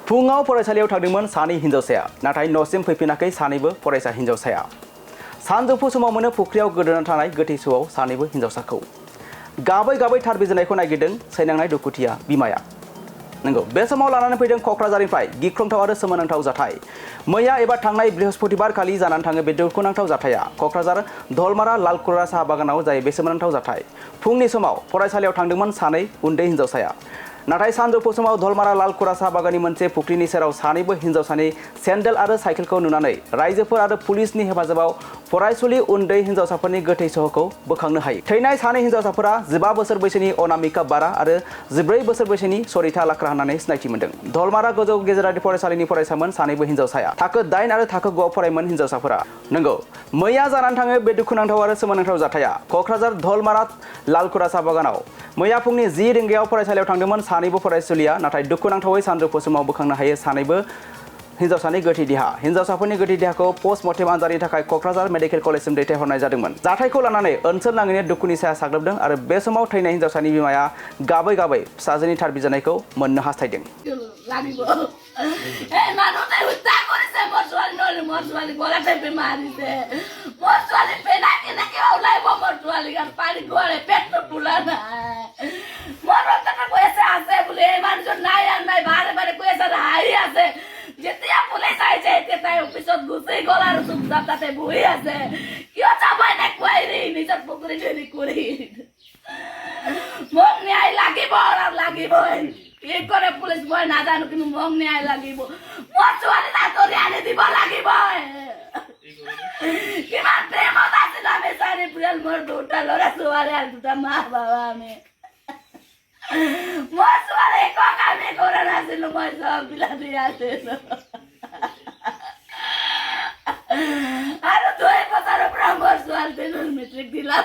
फुङाव फरायसालियाव थांदोंमोन सानै हिनजावसाया नाथाय न'सिम फैफिनाखै सानैबो फरायसा हिनजावसाया सानजौफु समाव मोनो फुख्रियाव गोदोना थानाय गोथै सहआव सानैबो हिनजावसाखौ गाबै गाबै थार बिजिरनायखौ नागिरदों सैनांनाय दुखुथिया बिमाया नंगौ बे समाव लानानै फैदों क'क्राझारनिफ्राय गिख्रंथाव आरो सोमोनांथाव जाथाय मैया एबा थांनाय बृहस्पतिबार खालि जानानै थाङो बे दुखुनांथाव जाथाया क'क्राझार धलमारा लालकुरा साहा बागानाव जायो बे सोमोनांथाव जाथाय फुंनि समाव फरायसालियाव थांदोंमोन सानै उन्दै हिनजावसाया नाथाय सानजौफु समाव धलमारा लालकुरा साहा बागाननि मोनसे फुख्रिनि सेराव सानैबो हिनजावसानि सेन्देल आरो साइकेलखौ नुनानै रायजोफोर आरो पुलिसनि हेफाजाबाव फरायसुलि उन्दै हिनजावसाफोरनि गोथै सहखौ बोखांनो हायो थैनाय सानै हिनजावसाफोरा 15 बोसोर बैसोनि अनामिका बारा आरो 14 बोसोर बैसोनि सरिता लाक्रा होननानै सिनायथि मोन्दों धलमारा गोजौ गेजेरारि फरायसालिनि फरायसामोन सानैबो हिनजावसाया थाखो 8 आरो थाखो 9 आव फरायोमोन हिनजावसाफोरा नंगौ मैया जानानै थाङो बे दुखुनांथाव आरो सोमोनांथाव जाथाया क'क्राझार धलमारा लालकुरा साहा बागानाव मैया फुंनि 10 रिंगायाव फरायसालियाव थांदोंमोन सानैबो फरायसुलिया नाथाय दुखुनांथावै सानजौफु समाव बोखांनो हायो सानैबो हिनजावसानि गोथै देहा हिनजावसाफोरनि गोथै देहाखौ पस्टमर्टेम आनजादनि थाखाय क'क्राझार मेडिकेल कलेजसिम दैथायहरनाय जादोंमोन जाथायखौ लानानै ओनसोल नाङैनो दुखुनि साया साग्लोबदों आरो बे समाव थैनाय हिनजावसानि बिमाया गाबै गाबै फिसाजोनि थार बिजिरनायखौ मोननो हास्थायदों যেতিয়া পুলিচ আহিছে তেতিয়া অফিসত গুচি গ'ল আৰু চুপচাপ তাতে বহি আছে কিয় যাবাই নেকুৱাই নিজৰ পুখুৰীত হেৰি কৰি মোক ন্যায় লাগিব আৰু লাগিবই কি কৰে পুলিচ মই নাজানো কিন্তু মোক ন্যায় লাগিব মোৰ ছোৱালী আঁতৰি আনি দিব লাগিবই কিমান প্ৰেমত আছিল আমি 4 এপ্ৰিল মোৰ দুটা ল'ৰা ছোৱালী আৰু দুটা মা বাবা আমি মই ছোৱালী একো কামেই কৰা নাছিলো মই চব বিলাতি আছিলো আৰু 2 বছৰৰ পৰা মোৰ ছোৱালী মেট্ৰিক দিলা